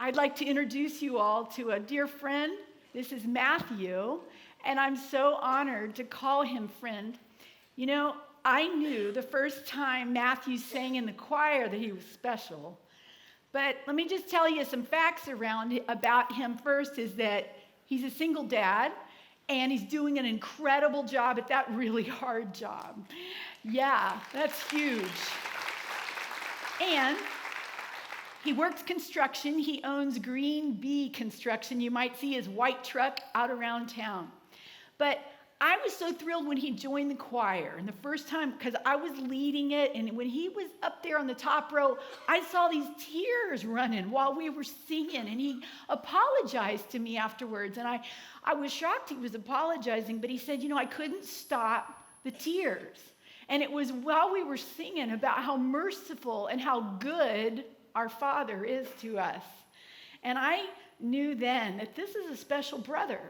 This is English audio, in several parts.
I'd like to introduce you all to a dear friend. This is Matthew, and I'm so honored to call him friend. You know, I knew the first time Matthew sang in the choir that he was special. But let me just tell you some facts about him first is that he's a single dad, and he's doing an incredible job at that really hard job. Yeah, that's huge. And he works construction. He owns Green Bee Construction. You might see his white truck out around town. But I was so thrilled when he joined the choir. And the first time, because I was leading it, and when he was up there on the top row, I saw these tears running while we were singing. And he apologized to me afterwards. And I was shocked he was apologizing, but he said, I couldn't stop the tears. And it was while we were singing about how merciful and how good our Father is to us. And I knew then that this is a special brother.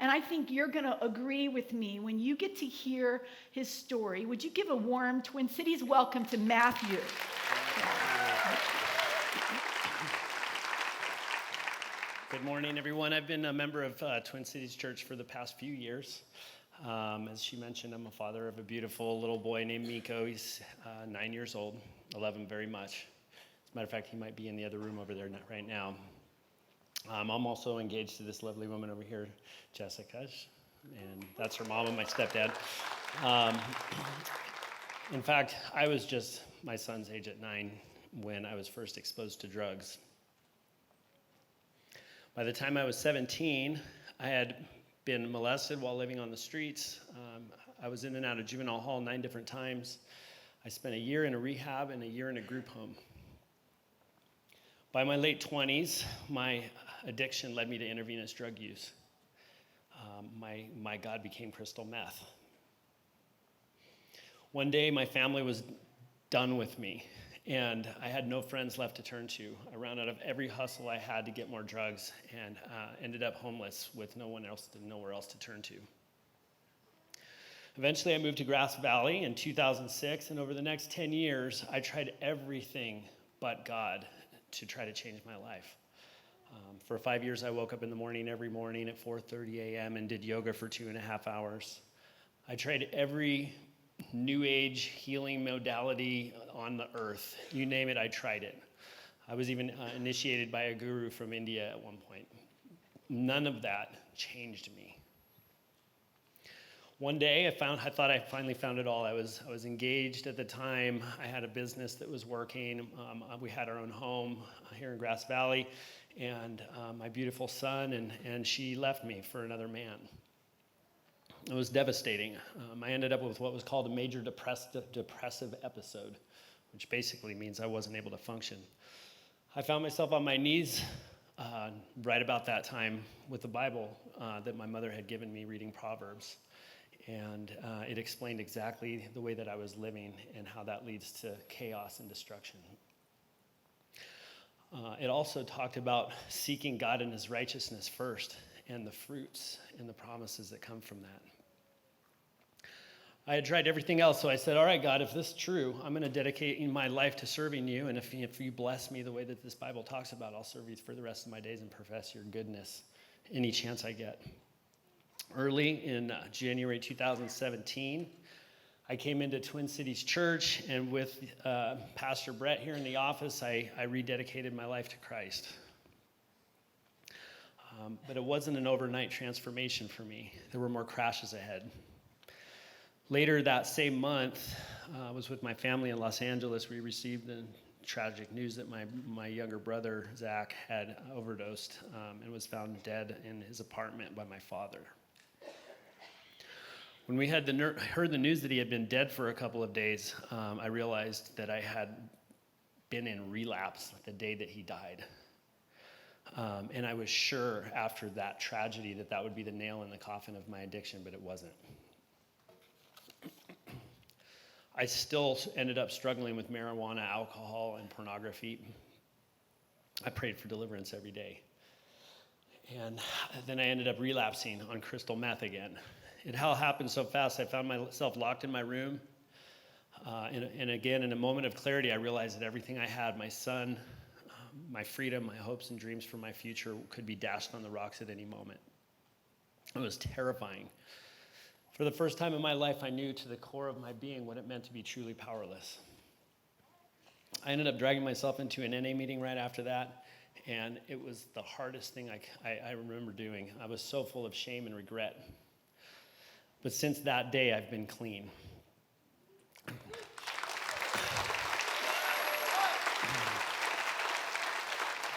And I think you're going to agree with me when you get to hear his story. Would you give a warm Twin Cities welcome to Matthew? Good morning, everyone. I've been a member of Twin Cities Church for the past few years. As she mentioned, I'm a father of a beautiful little boy named Miko. He's 9 years old. I love him very much. As a matter of fact, he might be in the other room over there right now. I'm also engaged to this lovely woman over here, Jessica, and that's her mom and my stepdad. In fact, I was just my son's age at 9 when I was first exposed to drugs. By the time I was 17, I had been molested while living on the streets. I was in and out of juvenile hall 9 different times. I spent a year in a rehab and a year in a group home. By my late 20s, my addiction led me to intravenous drug use. My God became crystal meth. One day, my family was done with me, and I had no friends left to turn to. I ran out of every hustle I had to get more drugs, and ended up homeless with nowhere else to turn to. Eventually, I moved to Grass Valley in 2006, and over the next 10 years, I tried everything but God to try to change my life. For 5 years, I woke up in the morning every morning at 4:30 a.m. and did yoga for 2.5 hours. I tried every new age healing modality on the earth. You name it, I tried it. I was even initiated by a guru from India at one point. None of that changed me. One day, I thought I finally found it all. I was engaged at the time. I had a business that was working. We had our own home here in Grass Valley, and my beautiful son, and she left me for another man. It was devastating. I ended up with what was called a major depressive episode, which basically means I wasn't able to function. I found myself on my knees right about that time with the Bible that my mother had given me, reading Proverbs. And it explained exactly the way that I was living and how that leads to chaos and destruction. It also talked about seeking God and his righteousness first, and the fruits and the promises that come from that. I had tried everything else, so I said, all right, God, if this is true, I'm going to dedicate my life to serving you, and if you bless me the way that this Bible talks about, I'll serve you for the rest of my days and profess your goodness any chance I get. Early in January 2017, I came into Twin Cities Church, and with Pastor Brett here in the office, I rededicated my life to Christ. But it wasn't an overnight transformation for me. There were more crashes ahead. Later that same month, I was with my family in Los Angeles. We received the tragic news that my younger brother, Zach, had overdosed and was found dead in his apartment by my father. When we had heard the news that he had been dead for a couple of days, I realized that I had been in relapse the day that he died. And I was sure after that tragedy that would be the nail in the coffin of my addiction, but it wasn't. I still ended up struggling with marijuana, alcohol, and pornography. I prayed for deliverance every day. And then I ended up relapsing on crystal meth again. It all happened so fast, I found myself locked in my room. And again, in a moment of clarity, I realized that everything I had, my son, my freedom, my hopes and dreams for my future could be dashed on the rocks at any moment. It was terrifying. For the first time in my life, I knew to the core of my being what it meant to be truly powerless. I ended up dragging myself into an NA meeting right after that, and it was the hardest thing I remember doing. I was so full of shame and regret. But since that day, I've been clean.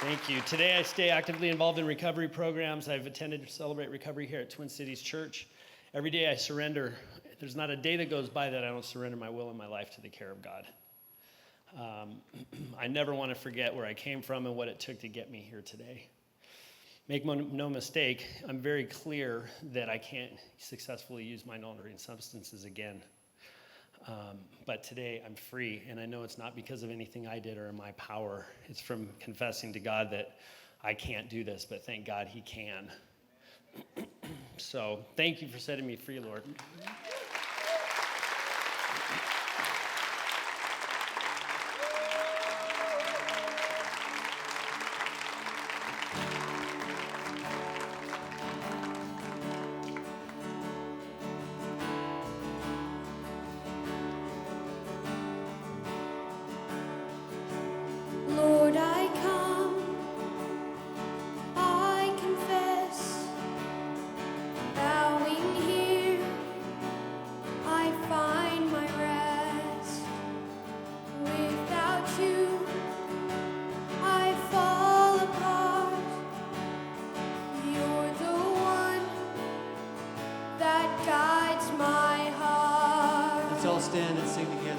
Thank you. Today, I stay actively involved in recovery programs. I've attended Celebrate Recovery here at Twin Cities Church. Every day I surrender. There's not a day that goes by that I don't surrender my will and my life to the care of God. I never want to forget where I came from and what it took to get me here today. Make no mistake, I'm very clear that I can't successfully use mind-altering substances again. But today I'm free, and I know it's not because of anything I did or in my power. It's from confessing to God that I can't do this, but thank God He can. So thank you for setting me free, Lord. Lord, I come, I confess, bowing here, I find my rest. Without you, I fall apart. You're the one that guides my heart. Let's all stand and sing together.